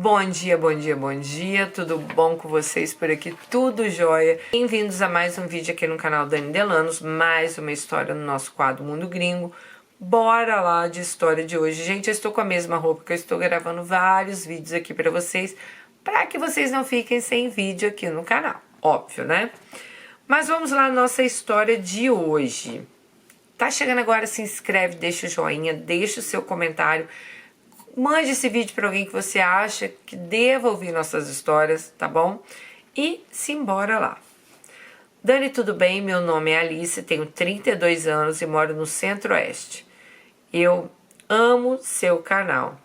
Bom dia, bom dia, bom dia, tudo bom com vocês por aqui? Tudo jóia? Bem-vindos a mais um vídeo aqui no canal Dani Delanos, mais uma história no nosso quadro Mundo Gringo. Bora lá de história de hoje. Gente, eu estou com a mesma roupa que eu estou gravando vários vídeos aqui pra vocês, para que vocês não fiquem sem vídeo aqui no canal, óbvio, né? Mas vamos lá na nossa história de hoje. Tá chegando agora, se inscreve, deixa o joinha, deixa o seu comentário. Mande esse vídeo para alguém que você acha que deva ouvir nossas histórias, tá bom? E simbora lá. Dani, tudo bem? Meu nome é Alice, tenho 32 anos e moro no Centro-Oeste. Eu amo seu canal.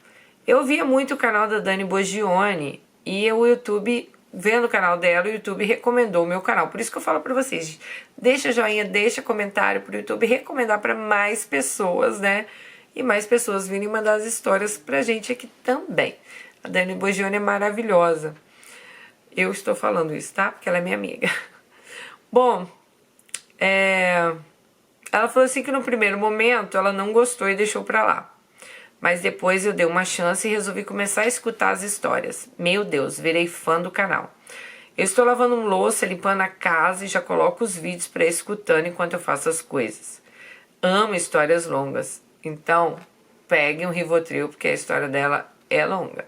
Eu via muito o canal da Dani Bogione e o YouTube, vendo o canal dela, o YouTube recomendou o meu canal. Por isso que eu falo para vocês, deixa joinha, deixa comentário para o YouTube recomendar para mais pessoas, né? E mais pessoas virem mandar as histórias pra gente aqui também. A Dani Bogione é maravilhosa. Eu estou falando isso, tá? Porque ela é minha amiga. Bom, ela falou assim que no primeiro momento ela não gostou e deixou pra lá. Mas depois eu dei uma chance e resolvi começar a escutar as histórias. Meu Deus, virei fã do canal. Eu estou lavando louça, limpando a casa e já coloco os vídeos pra ir escutando enquanto eu faço as coisas. Amo histórias longas. Então, pegue um Rivotril, porque a história dela é longa.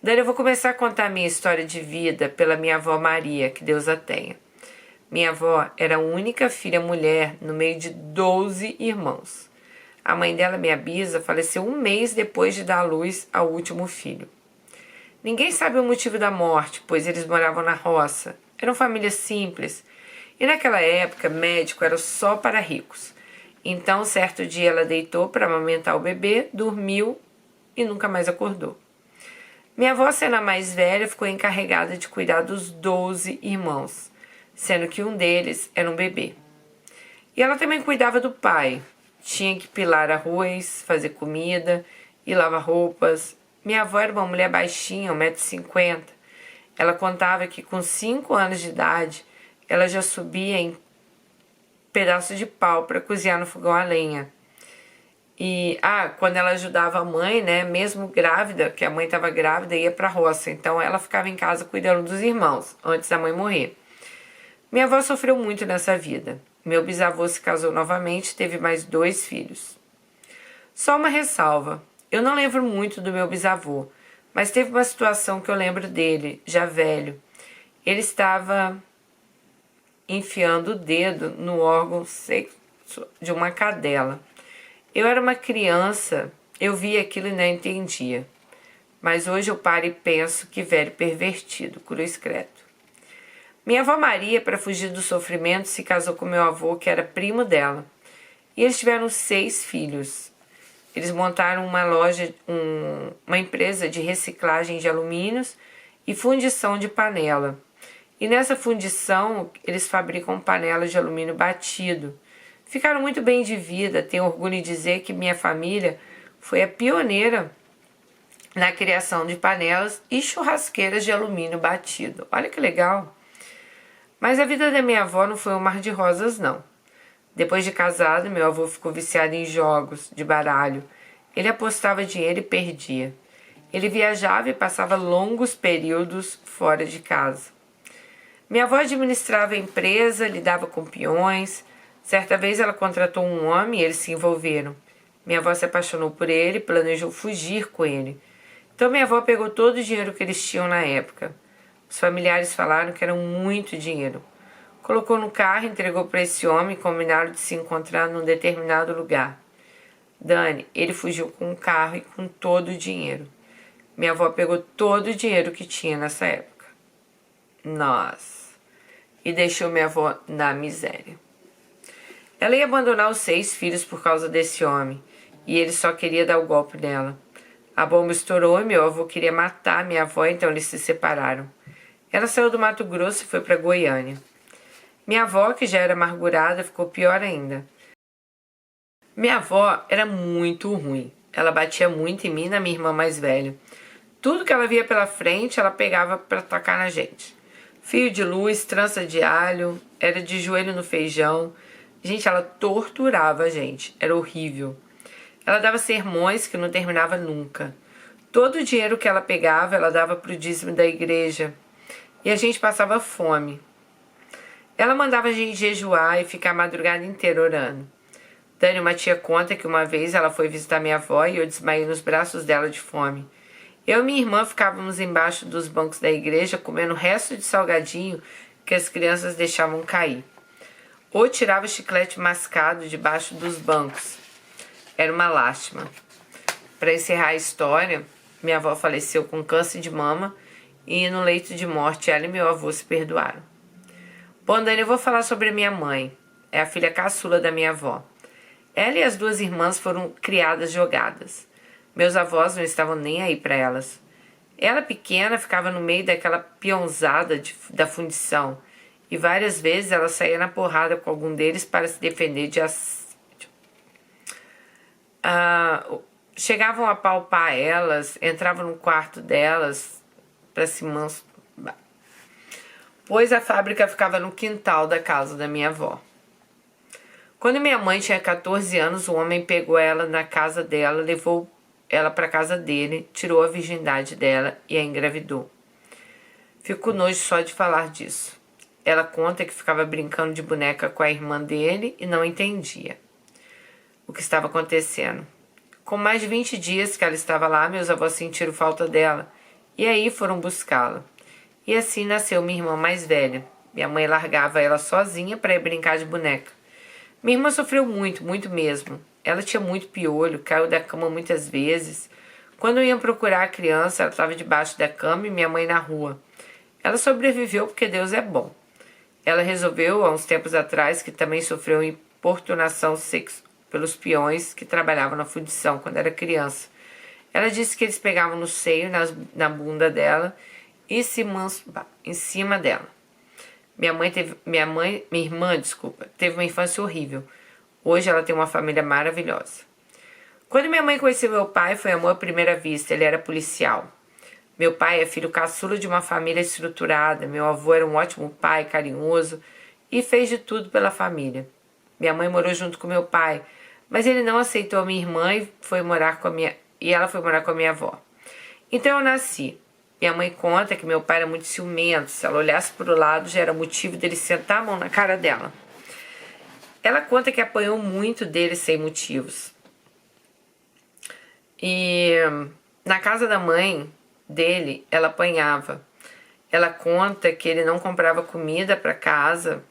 Daí eu vou começar a contar a minha história de vida pela minha avó Maria, que Deus a tenha. Minha avó era a única filha mulher no meio de 12 irmãos. A mãe dela, minha bisa, faleceu um mês depois de dar à luz ao último filho. Ninguém sabe o motivo da morte, pois eles moravam na roça. Eram famílias simples. E naquela época, médico era só para ricos. Então, certo dia, ela deitou para amamentar o bebê, dormiu e nunca mais acordou. Minha avó, sendo a mais velha, ficou encarregada de cuidar dos 12 irmãos, sendo que um deles era um bebê. E ela também cuidava do pai. Tinha que pilar arroz, fazer comida e lavar roupas. Minha avó era uma mulher baixinha, 1,50 m. Ela contava que com 5 anos de idade, ela já subia em pedaço de pau para cozinhar no fogão a lenha. E, quando ela ajudava a mãe, né, mesmo grávida, que a mãe estava grávida, ia para a roça. Então ela ficava em casa cuidando dos irmãos, antes da mãe morrer. Minha avó sofreu muito nessa vida. Meu bisavô se casou novamente, teve mais 2 filhos. Só uma ressalva, eu não lembro muito do meu bisavô, mas teve uma situação que eu lembro dele, já velho. Ele estava enfiando o dedo no órgão sexo de uma cadela. Eu era uma criança, eu via aquilo e não entendia. Mas hoje eu paro e penso que velho pervertido, cruz credo. Minha avó Maria, para fugir do sofrimento, se casou com meu avô, que era primo dela. E eles tiveram 6 filhos. Eles montaram uma loja, uma empresa de reciclagem de alumínios e fundição de panela. E nessa fundição, eles fabricam panelas de alumínio batido. Ficaram muito bem de vida, tenho orgulho de dizer que minha família foi a pioneira na criação de panelas e churrasqueiras de alumínio batido. Olha que legal! Mas a vida da minha avó não foi um mar de rosas, não. Depois de casado, meu avô ficou viciado em jogos de baralho. Ele apostava dinheiro e perdia. Ele viajava e passava longos períodos fora de casa. Minha avó administrava a empresa, lidava com peões. Certa vez ela contratou um homem e eles se envolveram. Minha avó se apaixonou por ele e planejou fugir com ele. Então minha avó pegou todo o dinheiro que eles tinham na época. Os familiares falaram que era muito dinheiro. Colocou no carro, entregou para esse homem e combinaram de se encontrar num determinado lugar. Dani, ele fugiu com o carro e com todo o dinheiro. Minha avó pegou todo o dinheiro que tinha nessa época. Nossa! E deixou minha avó na miséria. Ela ia abandonar os 6 filhos por causa desse homem, e ele só queria dar o golpe nela. A bomba estourou e meu avô queria matar minha avó, então eles se separaram. Ela saiu do Mato Grosso e foi para Goiânia. Minha avó, que já era amargurada, ficou pior ainda. Minha avó era muito ruim. Ela batia muito em mim e na minha irmã mais velha. Tudo que ela via pela frente, ela pegava para atacar na gente. Fio de luz, trança de alho, era de joelho no feijão. Gente, ela torturava a gente, era horrível. Ela dava sermões que não terminava nunca. Todo o dinheiro que ela pegava, ela dava para o dízimo da igreja. E a gente passava fome. Ela mandava a gente jejuar e ficar a madrugada inteira orando. Dani, uma tia, conta que uma vez ela foi visitar minha avó e eu desmaiei nos braços dela de fome. Eu e minha irmã ficávamos embaixo dos bancos da igreja comendo o resto de salgadinho que as crianças deixavam cair. Ou tirava chiclete mascado debaixo dos bancos. Era uma lástima. Para encerrar a história, minha avó faleceu com câncer de mama e no leito de morte ela e meu avô se perdoaram. Bom, Dani, eu vou falar sobre a minha mãe. É a filha caçula da minha avó. Ela e as duas irmãs foram criadas jogadas. Meus avós não estavam nem aí para elas. Ela, pequena, ficava no meio daquela peãozada da fundição e várias vezes ela saía na porrada com algum deles para se defender de assédio. Chegavam a palpar elas, entravam no quarto delas para se masturbar, pois a fábrica ficava no quintal da casa da minha avó. Quando minha mãe tinha 14 anos, o homem pegou ela na casa dela, levou ela para casa dele, tirou a virgindade dela e a engravidou. Fico com nojo só de falar disso. Ela conta que ficava brincando de boneca com a irmã dele e não entendia o que estava acontecendo. Com mais de 20 dias que ela estava lá, meus avós sentiram falta dela e aí foram buscá-la. E assim nasceu minha irmã mais velha. Minha mãe largava ela sozinha para ir brincar de boneca. Minha irmã sofreu muito, muito mesmo. Ela tinha muito piolho, caiu da cama muitas vezes. Quando iam procurar a criança, ela estava debaixo da cama e minha mãe na rua. Ela sobreviveu porque Deus é bom. Ela resolveu, há uns tempos atrás, que também sofreu importunação sexual pelos peões que trabalhavam na fundição quando era criança. Ela disse que eles pegavam no seio, na bunda dela e se masturbavam em cima dela. Minha irmã, teve uma infância horrível. Hoje ela tem uma família maravilhosa. Quando minha mãe conheceu meu pai, foi amor à primeira vista. Ele era policial. Meu pai é filho caçula de uma família estruturada. Meu avô era um ótimo pai, carinhoso e fez de tudo pela família. Minha mãe morou junto com meu pai, mas ele não aceitou a minha irmã e ela foi morar com a minha avó. Então eu nasci. Minha mãe conta que meu pai era muito ciumento. Se ela olhasse para o lado, já era motivo dele sentar a mão na cara dela. Ela conta que apanhou muito dele sem motivos. E na casa da mãe dele, ela apanhava. Ela conta que ele não comprava comida para casa,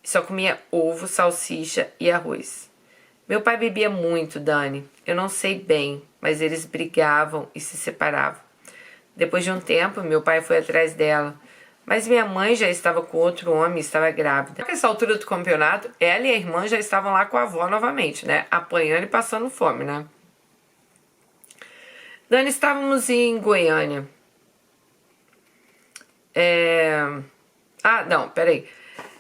só comia ovo, salsicha e arroz. Meu pai bebia muito, Dani. Eu não sei bem, mas eles brigavam e se separavam. Depois de um tempo, meu pai foi atrás dela. Mas minha mãe já estava com outro homem e estava grávida. Nessa altura do campeonato, ela e a irmã já estavam lá com a avó novamente, né? Apanhando e passando fome, né? Dani, estávamos em Goiânia. Peraí.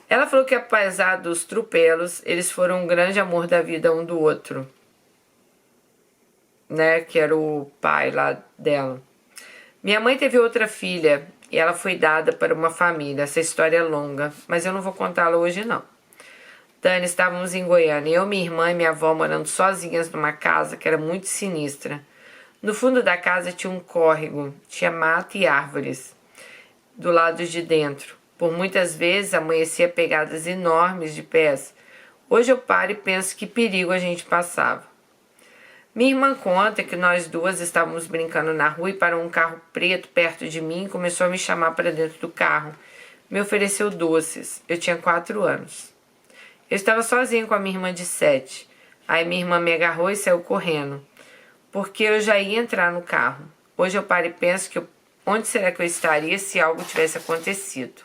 Ela falou que apesar dos tropelos, eles foram um grande amor da vida um do outro. Né? Que era o pai lá dela. Minha mãe teve outra filha e ela foi dada para uma família. Essa história é longa, mas eu não vou contá-la hoje não. Dani, estávamos em Goiânia. Eu, minha irmã e minha avó morando sozinhas numa casa que era muito sinistra. No fundo da casa tinha um córrego, tinha mato e árvores do lado de dentro. Por muitas vezes amanhecia pegadas enormes de pés. Hoje eu paro e penso que perigo a gente passava. Minha irmã conta que nós duas estávamos brincando na rua e parou um carro preto perto de mim e começou a me chamar para dentro do carro. Me ofereceu doces. Eu tinha 4 anos. Eu estava sozinha com a minha irmã de 7. Aí minha irmã me agarrou e saiu correndo, porque eu já ia entrar no carro. Hoje eu paro e penso que onde será que eu estaria se algo tivesse acontecido?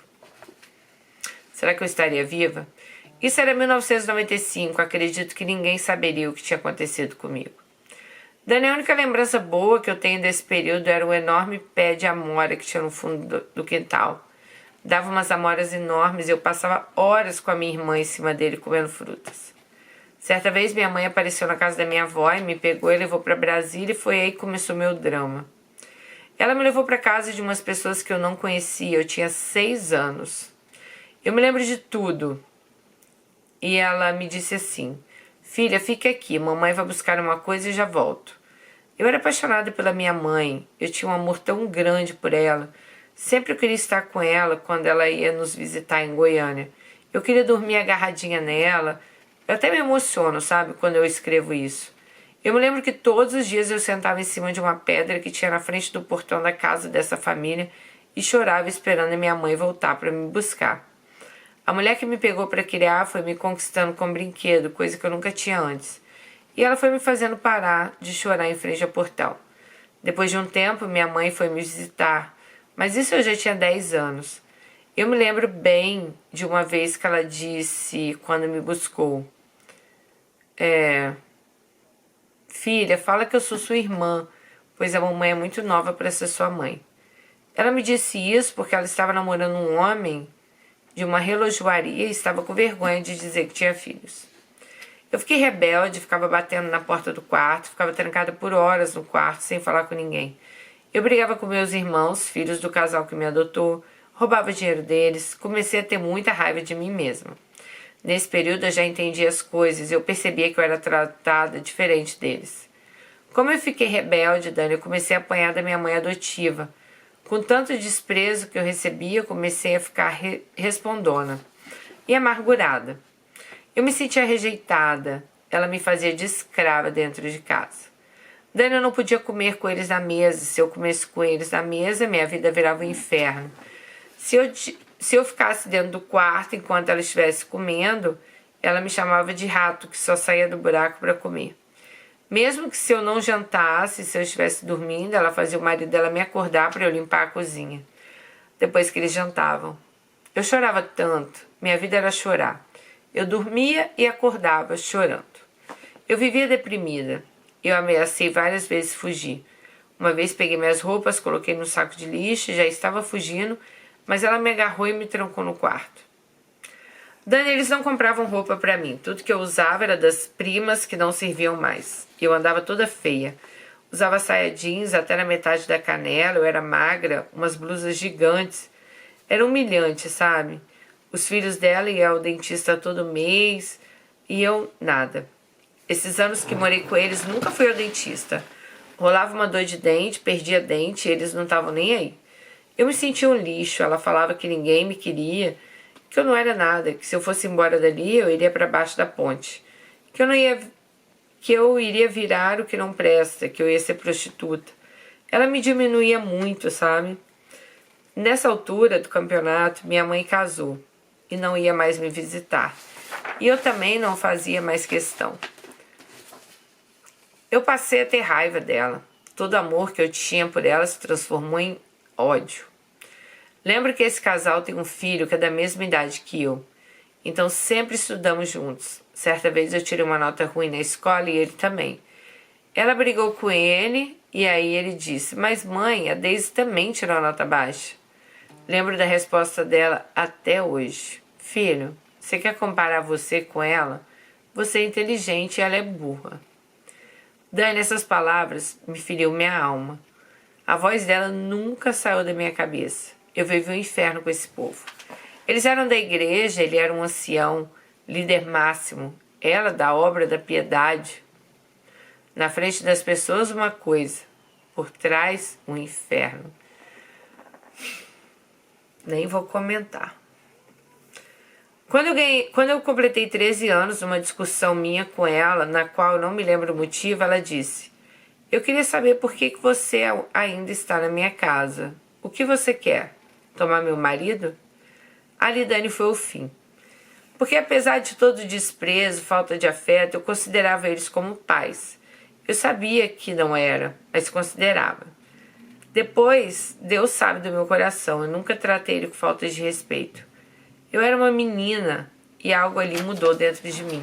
Será que eu estaria viva? Isso era 1995. Acredito que ninguém saberia o que tinha acontecido comigo. Dani, a única lembrança boa que eu tenho desse período era o enorme pé de amora que tinha no fundo do quintal. Dava umas amoras enormes e eu passava horas com a minha irmã em cima dele comendo frutas. Certa vez minha mãe apareceu na casa da minha avó e me pegou e levou para Brasília e foi aí que começou meu drama. Ela me levou para casa de umas pessoas que eu não conhecia. Eu tinha 6 anos. Eu me lembro de tudo. E ela me disse assim: filha, fica aqui, mamãe vai buscar uma coisa e já volto. Eu era apaixonada pela minha mãe, eu tinha um amor tão grande por ela. Sempre eu queria estar com ela quando ela ia nos visitar em Goiânia. Eu queria dormir agarradinha nela. Eu até me emociono, sabe, quando eu escrevo isso. Eu me lembro que todos os dias eu sentava em cima de uma pedra que tinha na frente do portão da casa dessa família e chorava esperando a minha mãe voltar para me buscar. A mulher que me pegou para criar foi me conquistando com um brinquedo, coisa que eu nunca tinha antes. E ela foi me fazendo parar de chorar em frente ao portão. Depois de um tempo, minha mãe foi me visitar, mas isso eu já tinha 10 anos. Eu me lembro bem de uma vez que ela disse, quando me buscou, filha, fala que eu sou sua irmã, pois a mamãe é muito nova para ser sua mãe. Ela me disse isso porque ela estava namorando um homem de uma relojoaria e estava com vergonha de dizer que tinha filhos. Eu fiquei rebelde, ficava batendo na porta do quarto, ficava trancada por horas no quarto sem falar com ninguém. Eu brigava com meus irmãos, filhos do casal que me adotou, roubava dinheiro deles, comecei a ter muita raiva de mim mesma. Nesse período eu já entendi as coisas e eu percebia que eu era tratada diferente deles. Como eu fiquei rebelde, Dani, eu comecei a apanhar da minha mãe adotiva. Com tanto desprezo que eu recebia, eu comecei a ficar respondona e amargurada. Eu me sentia rejeitada, ela me fazia de escrava dentro de casa. Dani, eu não podia comer com eles na mesa. Se eu comesse com eles na mesa, minha vida virava um inferno. Se eu ficasse dentro do quarto enquanto ela estivesse comendo, ela me chamava de rato que só saía do buraco para comer. Mesmo que se eu não jantasse, se eu estivesse dormindo, ela fazia o marido dela me acordar para eu limpar a cozinha. Depois que eles jantavam. Eu chorava tanto, minha vida era chorar. Eu dormia e acordava chorando. Eu vivia deprimida. Eu ameacei várias vezes fugir. Uma vez peguei minhas roupas, coloquei no saco de lixo e já estava fugindo, mas ela me agarrou e me trancou no quarto. Dani, eles não compravam roupa para mim. Tudo que eu usava era das primas que não serviam mais. Eu andava toda feia. Usava saia jeans até na metade da canela, eu era magra, umas blusas gigantes. Era humilhante, sabe? Os filhos dela iam ao dentista todo mês e eu nada. Esses anos que morei com eles, nunca fui ao dentista. Rolava uma dor de dente, perdia dente e eles não estavam nem aí. Eu me sentia um lixo, ela falava que ninguém me queria, que eu não era nada, que se eu fosse embora dali eu iria para baixo da ponte, que eu iria virar o que não presta, que eu ia ser prostituta. Ela me diminuía muito, sabe? Nessa altura do campeonato, minha mãe casou e não ia mais me visitar. E eu também não fazia mais questão. Eu passei a ter raiva dela. Todo amor que eu tinha por ela se transformou em ódio. Lembro que esse casal tem um filho que é da mesma idade que eu. Então sempre estudamos juntos. Certa vez eu tirei uma nota ruim na escola e ele também. Ela brigou com ele e aí ele disse: mas mãe, a Daisy também tirou a nota baixa. Lembro da resposta dela até hoje. Filho, você quer comparar você com ela? Você é inteligente e ela é burra. Dani, essas palavras me feriu minha alma. A voz dela nunca saiu da minha cabeça. Eu vivi um inferno com esse povo. Eles eram da igreja, ele era um ancião, líder máximo. Ela da obra da piedade. Na frente das pessoas uma coisa, por trás um inferno. Nem vou comentar. Quando eu completei 13 anos, numa discussão minha com ela, na qual eu não me lembro o motivo, ela disse: eu queria saber por que você ainda está na minha casa. O que você quer? Tomar meu marido? Ali, Dani, foi o fim. Porque apesar de todo o desprezo, falta de afeto, eu considerava eles como pais. Eu sabia que não era, mas considerava. Depois, Deus sabe do meu coração, eu nunca tratei ele com falta de respeito. Eu era uma menina e algo ali mudou dentro de mim.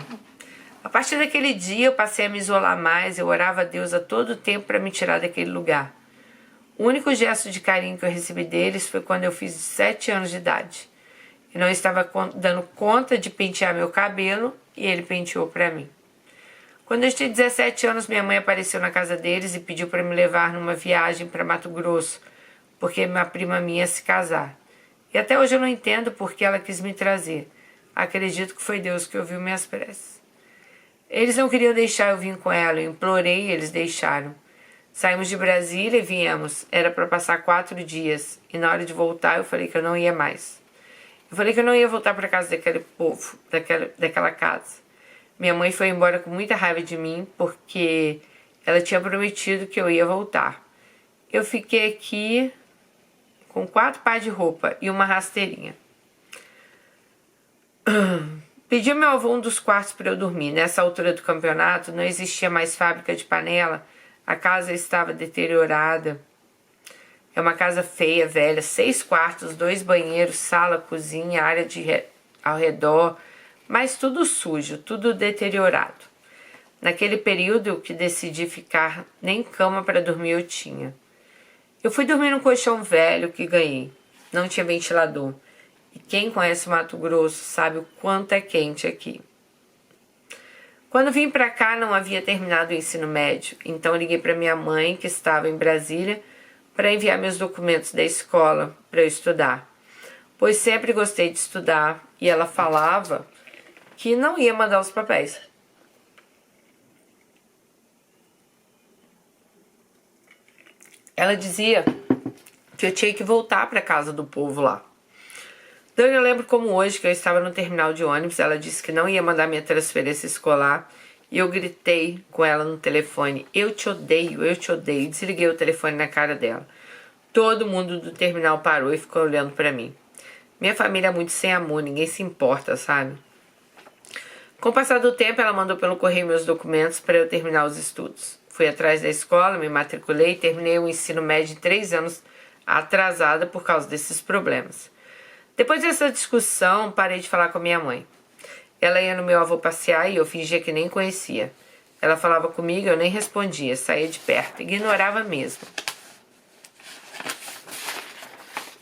A partir daquele dia eu passei a me isolar mais, eu orava a Deus a todo tempo para me tirar daquele lugar. O único gesto de carinho que eu recebi deles foi quando eu fiz 7 anos de idade. Eu não estava dando conta de pentear meu cabelo e ele penteou para mim. Quando eu tinha 17 anos, minha mãe apareceu na casa deles e pediu para me levar numa viagem para Mato Grosso, porque uma prima minha ia se casar. E até hoje eu não entendo por que ela quis me trazer. Acredito que foi Deus que ouviu minhas preces. Eles não queriam deixar eu vir com ela, eu implorei e eles deixaram. Saímos de Brasília e viemos. Era para passar 4 dias. E na hora de voltar eu falei que eu não ia mais. Eu falei que eu não ia voltar para casa daquele povo, daquela casa. Minha mãe foi embora com muita raiva de mim porque ela tinha prometido que eu ia voltar. Eu fiquei aqui com 4 pares de roupa e uma rasteirinha. Pedi ao meu avô um dos quartos para eu dormir. Nessa altura do campeonato não existia mais fábrica de panela. A casa estava deteriorada. É uma casa feia, velha, 6 quartos, 2 banheiros, sala, cozinha, área ao redor, mas tudo sujo, tudo deteriorado. Naquele período que decidi ficar, nem cama para dormir eu tinha. Eu fui dormir num colchão velho que ganhei. Não tinha ventilador. E quem conhece Mato Grosso sabe o quanto é quente aqui. Quando vim para cá não havia terminado o ensino médio, então liguei para minha mãe, que estava em Brasília, para enviar meus documentos da escola para eu estudar. Pois sempre gostei de estudar e ela falava que não ia mandar os papéis. Ela dizia que eu tinha que voltar para casa do povo lá. Então eu lembro como hoje que eu estava no terminal de ônibus, ela disse que não ia mandar minha transferência escolar e eu gritei com ela no telefone, eu te odeio, desliguei o telefone na cara dela. Todo mundo do terminal parou e ficou olhando para mim. Minha família é muito sem amor, ninguém se importa, sabe? Com o passar do tempo, ela mandou pelo correio meus documentos para eu terminar os estudos. Fui atrás da escola, me matriculei e terminei o ensino médio em 3 anos atrasada por causa desses problemas. Depois dessa discussão, parei de falar com a minha mãe. Ela ia no meu avô passear e eu fingia que nem conhecia. Ela falava comigo, eu nem respondia, saía de perto, ignorava mesmo.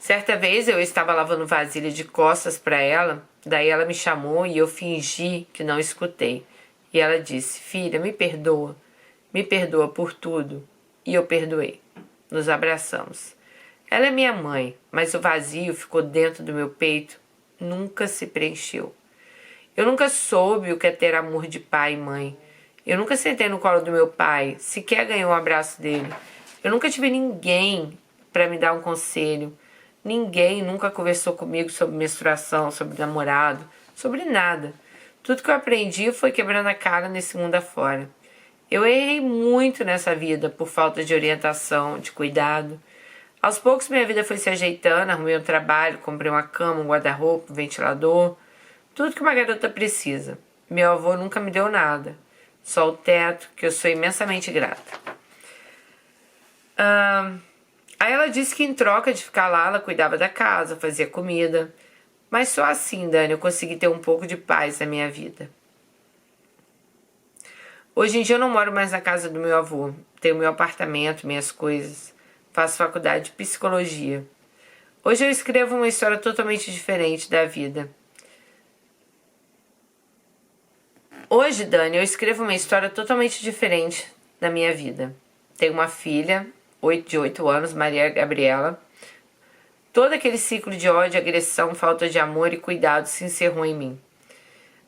Certa vez eu estava lavando vasilha de costas para ela, daí ela me chamou e eu fingi que não escutei. E ela disse, filha, me perdoa por tudo. E eu perdoei. Nos abraçamos. Ela é minha mãe, mas o vazio ficou dentro do meu peito, nunca se preencheu. Eu nunca soube o que é ter amor de pai e mãe. Eu nunca sentei no colo do meu pai, sequer ganhei um abraço dele. Eu nunca tive ninguém para me dar um conselho. Ninguém nunca conversou comigo sobre menstruação, sobre namorado, sobre nada. Tudo que eu aprendi foi quebrando a cara nesse mundo afora. Eu errei muito nessa vida por falta de orientação, de cuidado. Aos poucos minha vida foi se ajeitando, arrumei um trabalho, comprei uma cama, um guarda-roupa, um ventilador. Tudo que uma garota precisa. Meu avô nunca me deu nada. Só o teto, que eu sou imensamente grata. Aí ela disse que em troca de ficar lá, ela cuidava da casa, fazia comida. Mas só assim, Dani, eu consegui ter um pouco de paz na minha vida. Hoje em dia eu não moro mais na casa do meu avô. Tenho meu apartamento, minhas coisas. Faço faculdade de psicologia. Hoje eu escrevo uma história totalmente diferente da vida. Hoje, Dani, eu escrevo uma história totalmente diferente da minha vida. Tenho uma filha de 8 anos, Maria Gabriela. Todo aquele ciclo de ódio, agressão, falta de amor e cuidado se encerrou em mim.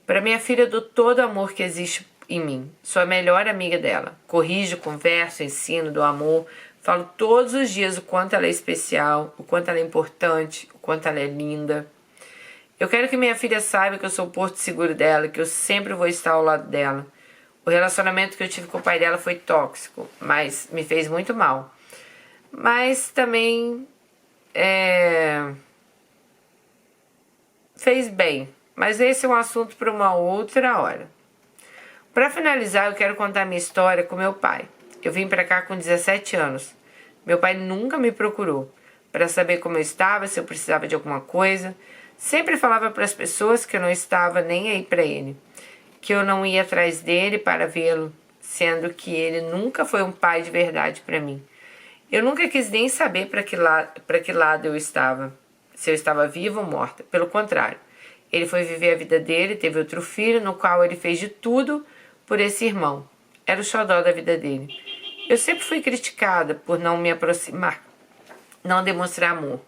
Para minha filha, eu dou todo o amor que existe em mim. Sou a melhor amiga dela. Corrijo, converso, ensino, dou amor. Falo todos os dias o quanto ela é especial, o quanto ela é importante, o quanto ela é linda. Eu quero que minha filha saiba que eu sou o porto seguro dela, que eu sempre vou estar ao lado dela. O relacionamento que eu tive com o pai dela foi tóxico, mas me fez muito mal. Mas também fez bem. Mas esse é um assunto para uma outra hora. Para finalizar, eu quero contar minha história com meu pai. Eu vim para cá com 17 anos. Meu pai nunca me procurou para saber como eu estava, se eu precisava de alguma coisa. Sempre falava para as pessoas que eu não estava nem aí para ele, que eu não ia atrás dele para vê-lo, sendo que ele nunca foi um pai de verdade para mim. Eu nunca quis nem saber para que lado eu estava, se eu estava viva ou morta. Pelo contrário, ele foi viver a vida dele, teve outro filho, no qual ele fez de tudo por esse irmão. Era o xodó da vida dele. Eu sempre fui criticada por não me aproximar, não demonstrar amor.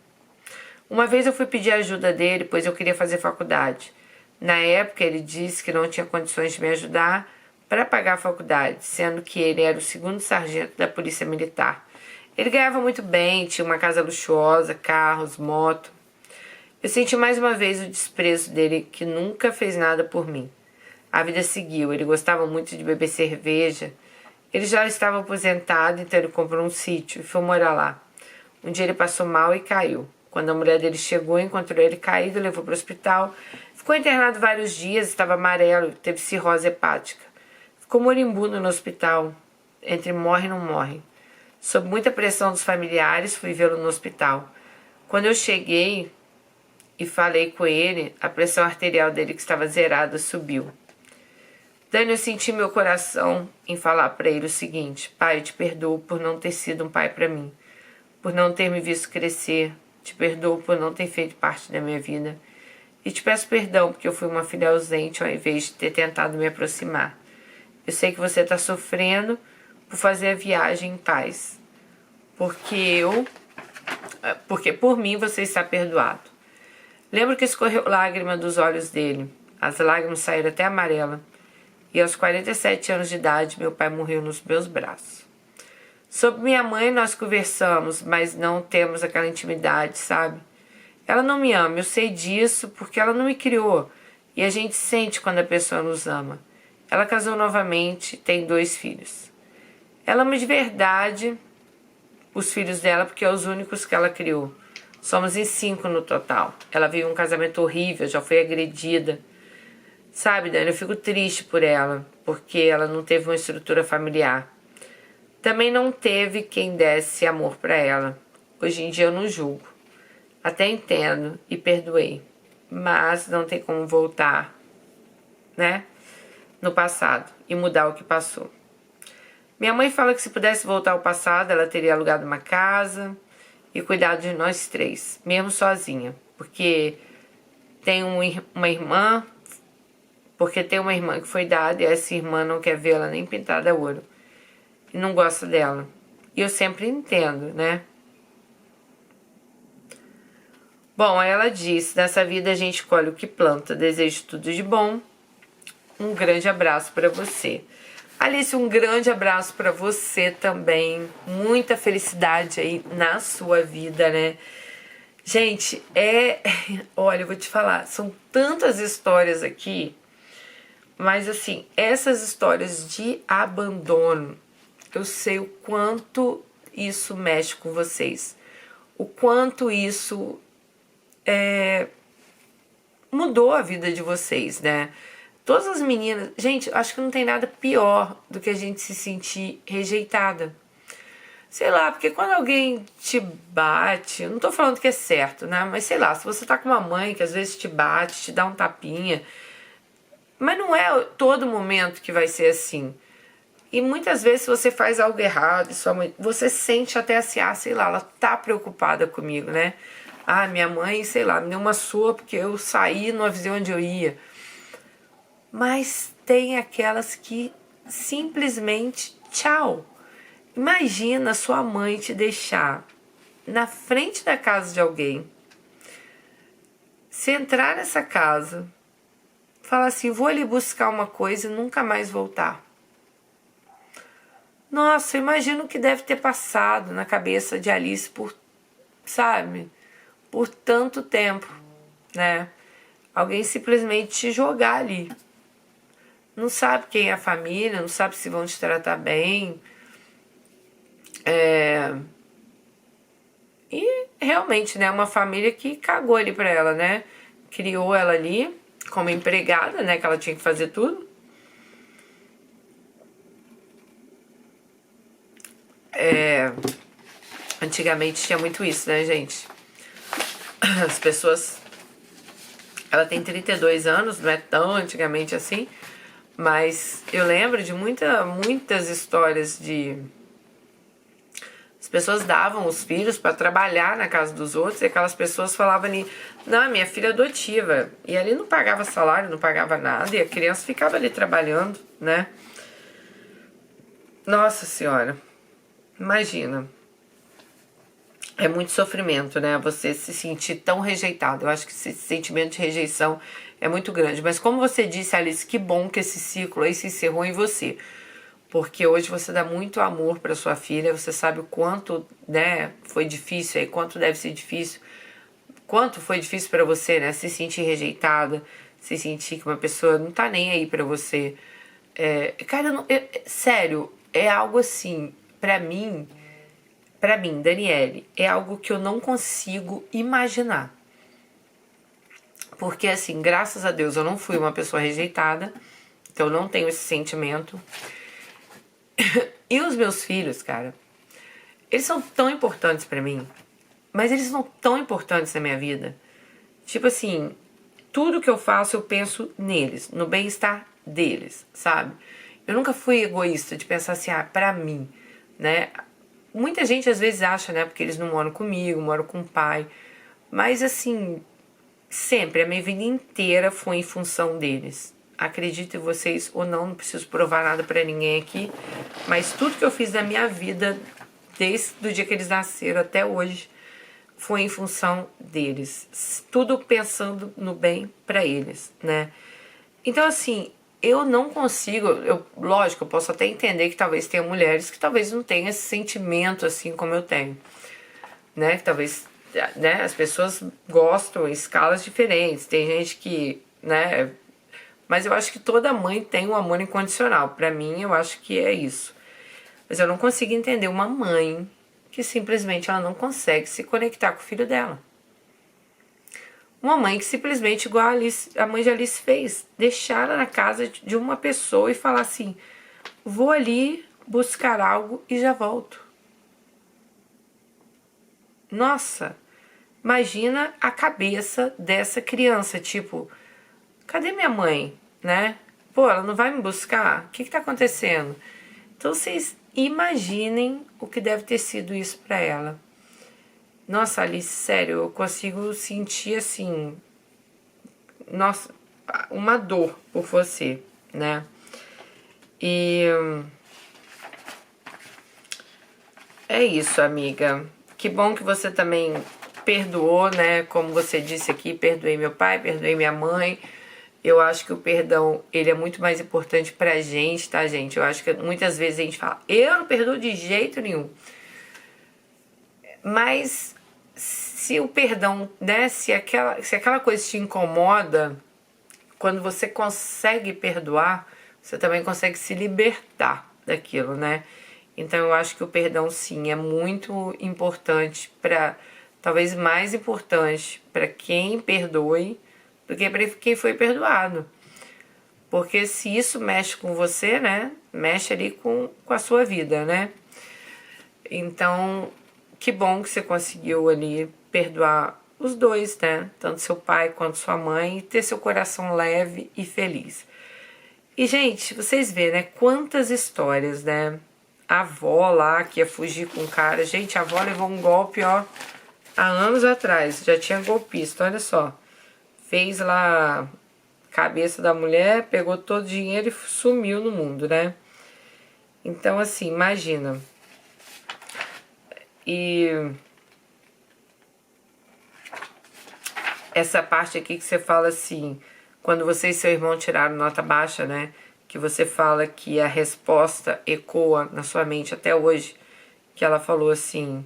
Uma vez eu fui pedir ajuda dele, pois eu queria fazer faculdade. Na época ele disse que não tinha condições de me ajudar, para pagar a faculdade, sendo que ele era o segundo sargento da Polícia Militar. Ele ganhava muito bem, tinha uma casa luxuosa, carros, moto. Eu senti mais uma vez o desprezo dele, que nunca fez nada por mim. A vida seguiu, ele gostava muito de beber cerveja. Ele já estava aposentado, então ele comprou um sítio e foi morar lá. Um dia ele passou mal e caiu. Quando a mulher dele chegou, encontrou ele caído, levou para o hospital. Ficou internado vários dias, estava amarelo, teve cirrose hepática. Ficou moribundo no hospital, entre morre e não morre. Sob muita pressão dos familiares, fui vê-lo no hospital. Quando eu cheguei e falei com ele, a pressão arterial dele, que estava zerada, subiu. Dani, eu senti meu coração em falar para ele o seguinte: pai, eu te perdoo por não ter sido um pai para mim, por não ter me visto crescer, te perdoo por não ter feito parte da minha vida. E te peço perdão porque eu fui uma filha ausente ao invés de ter tentado me aproximar. Eu sei que você está sofrendo por fazer a viagem em paz. Porque por mim você está perdoado. Lembro que escorreu lágrima dos olhos dele. As lágrimas saíram até amarela. E aos 47 anos de idade, meu pai morreu nos meus braços. Sobre minha mãe nós conversamos, mas não temos aquela intimidade, sabe? Ela não me ama, eu sei disso porque ela não me criou. E a gente sente quando a pessoa nos ama. Ela casou novamente, tem 2 filhos. Ela ama de verdade os filhos dela porque é os únicos que ela criou. Somos em 5 no total. Ela vive um casamento horrível, já foi agredida. Sabe, Dani, eu fico triste por ela, porque ela não teve uma estrutura familiar. Também não teve quem desse amor para ela. Hoje em dia eu não julgo. Até entendo e perdoei. Mas não tem como voltar, né, no passado e mudar o que passou. Minha mãe fala que se pudesse voltar ao passado, ela teria alugado uma casa e cuidado de nós 3, mesmo sozinha. Porque tem uma irmã que foi dada e essa irmã não quer vê-la nem pintada a ouro. E não gosta dela. E eu sempre entendo, né? Bom, ela disse: nessa vida a gente colhe o que planta. Desejo tudo de bom. Um grande abraço para você. Alice, um grande abraço para você também. Muita felicidade aí na sua vida, né? Gente, olha, eu vou te falar, são tantas histórias aqui, mas assim, essas histórias de abandono, eu sei o quanto isso mexe com vocês. O quanto isso mudou a vida de vocês, né? Todas as meninas... Gente, acho que não tem nada pior do que a gente se sentir rejeitada. Sei lá, porque quando alguém te bate... Eu não tô falando que é certo, né? Mas sei lá, se você tá com uma mãe que às vezes te bate, te dá um tapinha... Mas não é todo momento que vai ser assim. E muitas vezes, se você faz algo errado, sua mãe, você sente até assim, sei lá, ela tá preocupada comigo, né? Minha mãe, sei lá, me deu uma surra porque eu saí e não avisei onde eu ia. Mas tem aquelas que simplesmente tchau. Imagina sua mãe te deixar na frente da casa de alguém, se entrar nessa casa, falar assim, vou ali buscar uma coisa e nunca mais voltar. Nossa, eu imagino o que deve ter passado na cabeça de Alice por tanto tempo, né? Alguém simplesmente te jogar ali. Não sabe quem é a família, não sabe se vão te tratar bem. E realmente, né, uma família que cagou ali pra ela, né? Criou ela ali como empregada, né, que ela tinha que fazer tudo. Antigamente tinha muito isso, né, gente? As pessoas... Ela tem 32 anos, não é tão antigamente assim, mas eu lembro de muitas histórias de... As pessoas davam os filhos para trabalhar na casa dos outros e aquelas pessoas falavam ali, não, minha filha é adotiva. E ali não pagava salário, não pagava nada e a criança ficava ali trabalhando, né? Nossa Senhora, imagina. é muito sofrimento, né? Você se sentir tão rejeitado. Eu acho que esse sentimento de rejeição é muito grande. Mas como você disse, Alice, que bom que esse ciclo aí se encerrou em você. Porque hoje você dá muito amor para sua filha, você sabe o quanto, né, foi difícil aí, quanto deve ser difícil, quanto foi difícil para você, né, se sentir rejeitada, se sentir que uma pessoa não tá nem aí para você. Cara, sério, é algo assim, pra mim, Daniele, é algo que eu não consigo imaginar. Porque assim, graças a Deus eu não fui uma pessoa rejeitada, então eu não tenho esse sentimento. E os meus filhos, cara, eles são tão importantes pra mim, mas eles são tão importantes na minha vida. Tipo assim, tudo que eu faço eu penso neles, no bem-estar deles, sabe? Eu nunca fui egoísta de pensar assim, pra mim, né? Muita gente às vezes acha, né, porque eles não moram comigo, moram com o pai, mas assim, sempre, a minha vida inteira foi em função deles. Acreditem vocês ou não, não preciso provar nada pra ninguém aqui, mas tudo que eu fiz na minha vida, desde o dia que eles nasceram até hoje, foi em função deles. Tudo pensando no bem pra eles, né? Então, assim, eu não consigo, lógico, eu posso até entender que talvez tenha mulheres que talvez não tenham esse sentimento assim como eu tenho, né? Que talvez, né, as pessoas gostam em escalas diferentes. Tem gente que, né, mas eu acho que toda mãe tem um amor incondicional. Pra mim, eu acho que é isso. Mas eu não consigo entender uma mãe que simplesmente ela não consegue se conectar com o filho dela. Uma mãe que simplesmente, igual a, Alice, a mãe de Alice fez, deixar ela na casa de uma pessoa e falar assim, vou ali buscar algo e já volto. Nossa, imagina a cabeça dessa criança, tipo, cadê minha mãe, né? Pô, ela não vai me buscar? O que tá acontecendo? Então vocês imaginem o que deve ter sido isso pra ela. Nossa, Alice, sério, eu consigo sentir assim, nossa, uma dor por você, né? E é isso, amiga. Que bom que você também perdoou, né? Como você disse aqui, perdoei meu pai, perdoei minha mãe. Eu acho que o perdão, ele é muito mais importante pra gente, tá, gente? Eu acho que muitas vezes a gente fala, eu não perdoo de jeito nenhum. Mas se o perdão, né, se aquela coisa te incomoda, quando você consegue perdoar, você também consegue se libertar daquilo, né? Então eu acho que o perdão sim é muito importante para, talvez mais importante para quem perdoe do que para quem foi perdoado. Porque se isso mexe com você, né, mexe ali com a sua vida, né? Então, que bom que você conseguiu ali perdoar os dois, né? Tanto seu pai quanto sua mãe, e ter seu coração leve e feliz. E, gente, vocês vê, né? Quantas histórias, né? A avó lá que ia fugir com o cara. Gente, a avó levou um golpe, ó, há anos atrás. Já tinha golpista, olha só. Fez lá a cabeça da mulher, pegou todo o dinheiro e sumiu no mundo, né? Então, assim, imagina. E essa parte aqui que você fala assim, quando você e seu irmão tiraram nota baixa, né? Que você fala que a resposta ecoa na sua mente até hoje, que ela falou assim,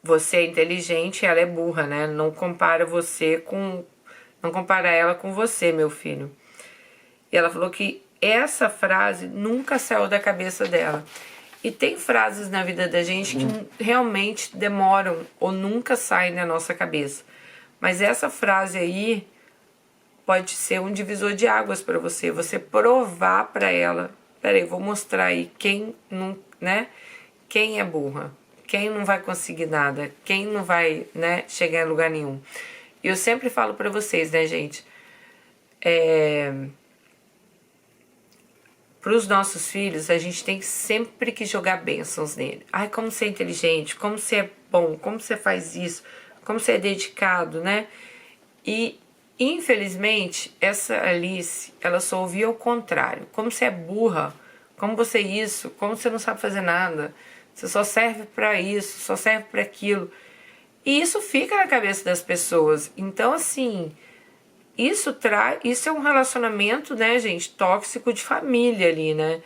você é inteligente e ela é burra, né? Não compara não compara ela com você, meu filho. E ela falou que essa frase nunca saiu da cabeça dela. E tem frases na vida da gente que realmente demoram ou nunca saem da nossa cabeça. Mas essa frase aí pode ser um divisor de águas para você. Você provar para ela. Peraí, vou mostrar aí quem não, né? Quem é burra. Quem não vai conseguir nada. Quem não vai, né, chegar em lugar nenhum. E eu sempre falo para vocês, né, gente? Para os nossos filhos, a gente tem sempre que jogar bênçãos nele. Ai, como você é inteligente, como você é bom, como você faz isso, como você é dedicado, né? E Infelizmente, essa Alice, ela só ouvia o contrário. Como você é burra, como você é isso, como você não sabe fazer nada, você só serve para isso, só serve para aquilo. E isso fica na cabeça das pessoas. Então, assim, isso é um relacionamento, né, gente, tóxico de família ali, né?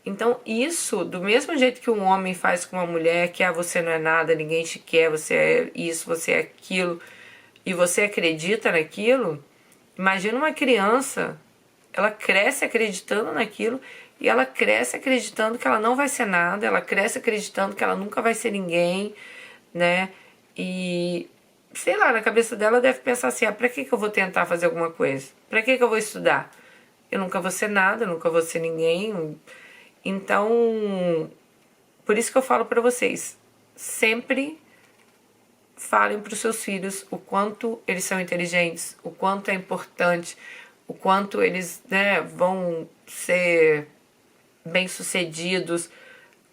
Então, isso, do mesmo jeito que um homem faz com uma mulher, que você não é nada, ninguém te quer, você é isso, você é aquilo, e você acredita naquilo, imagina uma criança, ela cresce acreditando naquilo, e ela cresce acreditando que ela não vai ser nada, ela cresce acreditando que ela nunca vai ser ninguém, né? E, sei lá, na cabeça dela deve pensar assim, pra que eu vou tentar fazer alguma coisa? Pra que eu vou estudar? Eu nunca vou ser nada, eu nunca vou ser ninguém. Então, por isso que eu falo pra vocês, sempre falem para os seus filhos o quanto eles são inteligentes, o quanto é importante, o quanto eles, né, vão ser bem-sucedidos.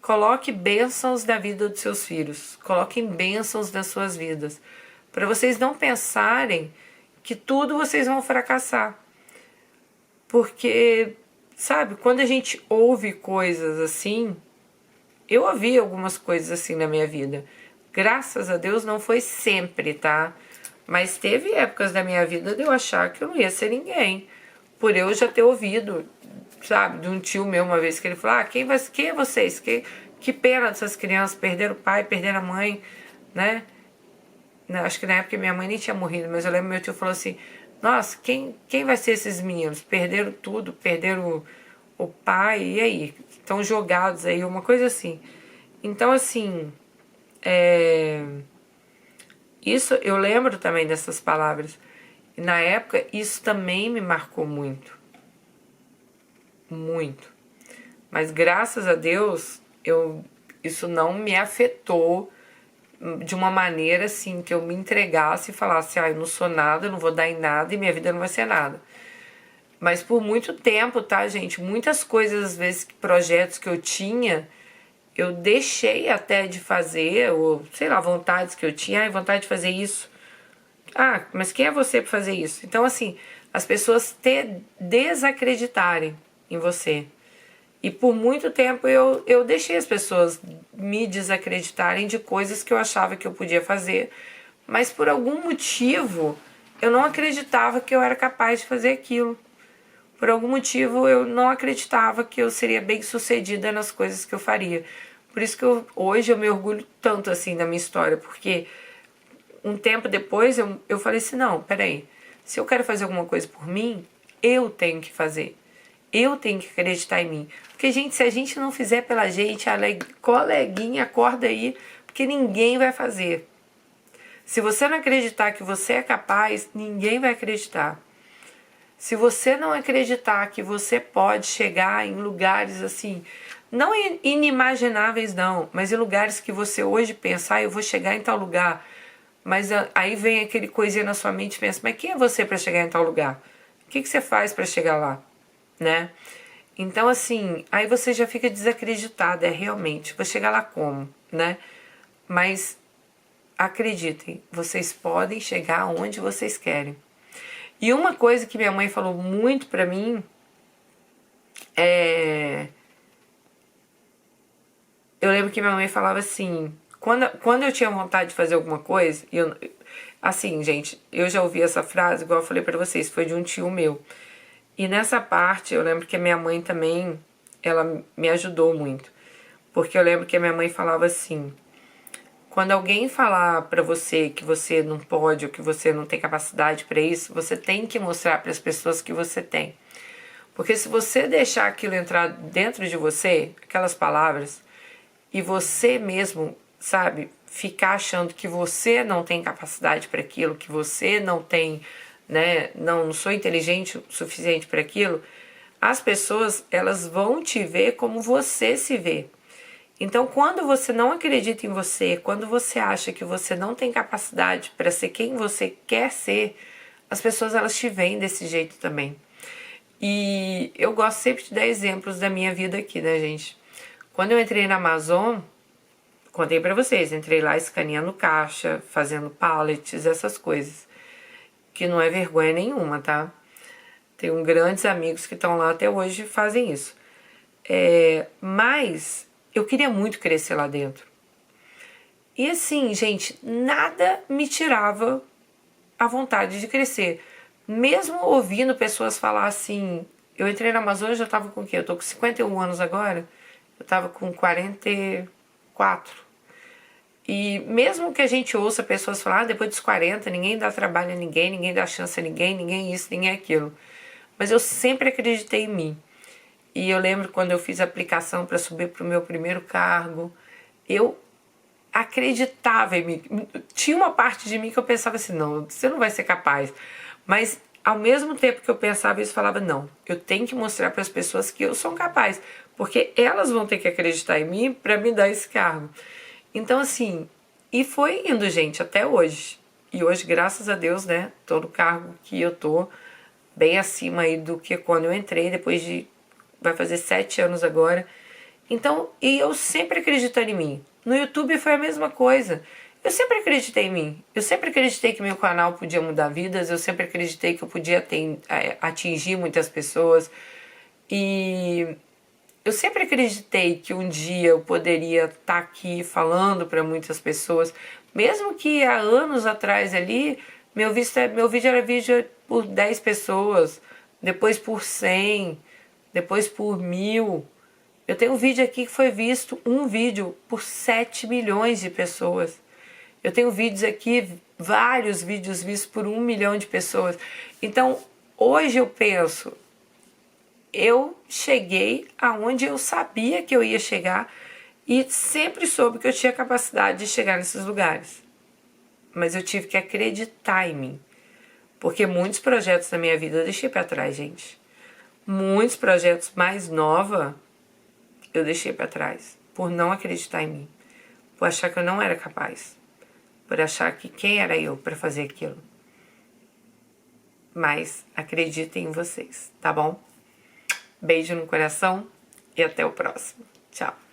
Coloque bênçãos na vida dos seus filhos, coloquem bênçãos nas suas vidas, para vocês não pensarem que tudo vocês vão fracassar. Porque, sabe, quando a gente ouve coisas assim, eu ouvi algumas coisas assim na minha vida. Graças a Deus não foi sempre, tá? Mas teve épocas da minha vida de eu achar que eu não ia ser ninguém. Por eu já ter ouvido, sabe, de um tio meu uma vez que ele falou: quem é vocês? Que pena dessas crianças, perderam o pai, perderam a mãe, né? Acho que na época minha mãe nem tinha morrido, mas eu lembro meu tio falou assim: nossa, quem vai ser esses meninos? Perderam tudo, perderam o pai, e aí? Estão jogados aí, uma coisa assim. Então, assim, isso eu lembro também dessas palavras. E na época, isso também me marcou muito. Muito. Mas graças a Deus, isso não me afetou de uma maneira assim, que eu me entregasse e falasse: eu não sou nada, eu não vou dar em nada e minha vida não vai ser nada. Mas por muito tempo, tá, gente? Muitas coisas, às vezes, projetos que eu tinha, eu deixei até de fazer, ou sei lá, vontades que eu tinha, vontade de fazer isso. Mas quem é você para fazer isso? Então, assim, as pessoas desacreditarem em você. E por muito tempo eu deixei as pessoas me desacreditarem de coisas que eu achava que eu podia fazer, mas por algum motivo eu não acreditava que eu era capaz de fazer aquilo. Por algum motivo eu não acreditava que eu seria bem sucedida nas coisas que eu faria. Por isso que hoje eu me orgulho tanto assim da minha história, porque um tempo depois eu falei assim: não, peraí, se eu quero fazer alguma coisa por mim, eu tenho que fazer. Eu tenho que acreditar em mim. Porque, gente, se a gente não fizer pela gente, coleguinha, acorda aí, porque ninguém vai fazer. Se você não acreditar que você é capaz, ninguém vai acreditar. Se você não acreditar que você pode chegar em lugares assim, não inimagináveis não, mas em lugares que você hoje pensa: eu vou chegar em tal lugar, mas aí vem aquele coisinha na sua mente e pensa: mas quem é você para chegar em tal lugar? O que você faz para chegar lá? Né? Então, assim, aí você já fica desacreditada, realmente. Vou chegar lá como, né? Mas acreditem, vocês podem chegar onde vocês querem. E uma coisa que minha mãe falou muito pra mim eu lembro que minha mãe falava assim, quando eu tinha vontade de fazer alguma coisa, assim, gente, eu já ouvi essa frase, igual eu falei pra vocês, foi de um tio meu. E nessa parte, eu lembro que a minha mãe também, ela me ajudou muito. Porque eu lembro que a minha mãe falava assim: quando alguém falar pra você que você não pode ou que você não tem capacidade pra isso, você tem que mostrar para as pessoas que você tem. Porque se você deixar aquilo entrar dentro de você, aquelas palavras, e você mesmo, sabe, ficar achando que você não tem capacidade para aquilo, que você não tem, né, não sou inteligente o suficiente para aquilo, as pessoas, elas vão te ver como você se vê. Então, quando você não acredita em você, quando você acha que você não tem capacidade para ser quem você quer ser, as pessoas, elas te veem desse jeito também. E eu gosto sempre de dar exemplos da minha vida aqui, né, gente? Quando eu entrei na Amazon, contei pra vocês, entrei lá escaneando caixa, fazendo pallets, essas coisas. que não é vergonha nenhuma, tá? Tenho grandes amigos que estão lá até hoje e fazem isso. Mas eu queria muito crescer lá dentro. E assim, gente, nada me tirava a vontade de crescer. Mesmo ouvindo pessoas falar assim, eu entrei na Amazônia, já tava com o quê? Eu tô com 51 anos agora, eu tava com 44. E mesmo que a gente ouça pessoas falar, depois dos 40, ninguém dá trabalho a ninguém, ninguém dá chance a ninguém, ninguém isso, ninguém aquilo. Mas eu sempre acreditei em mim. E eu lembro quando eu fiz a aplicação para subir para o meu primeiro cargo, eu acreditava em mim. Tinha uma parte de mim que eu pensava assim, não, você não vai ser capaz. Mas ao mesmo tempo que eu pensava isso, falava, não, eu tenho que mostrar para as pessoas que eu sou capaz, porque elas vão ter que acreditar em mim para me dar esse cargo. Então assim, e foi indo, gente, até hoje. E hoje, graças a Deus, né, tô no cargo que eu tô, bem acima aí do que quando eu entrei, depois de, vai fazer 7 anos agora. Então, e eu sempre acreditei em mim. No YouTube foi a mesma coisa. Eu sempre acreditei em mim. Eu sempre acreditei que meu canal podia mudar vidas. Eu sempre acreditei que eu podia atingir muitas pessoas. E eu sempre acreditei que um dia eu poderia estar aqui falando para muitas pessoas. Mesmo que há anos atrás ali, meu vídeo era vídeo por 10 pessoas, depois por 100, depois por 1000. Eu tenho um vídeo aqui que foi visto, um vídeo, por 7 milhões de pessoas. Eu tenho vídeos aqui, vários vídeos vistos por 1 milhão de pessoas. Então, hoje eu penso, eu cheguei aonde eu sabia que eu ia chegar e sempre soube que eu tinha capacidade de chegar nesses lugares. Mas eu tive que acreditar em mim. Porque muitos projetos da minha vida eu deixei para trás, gente. Muitos projetos mais nova eu deixei para trás, por não acreditar em mim, por achar que eu não era capaz, por achar que quem era eu para fazer aquilo. Mas acreditem em vocês, tá bom? Beijo no coração e até o próximo. Tchau.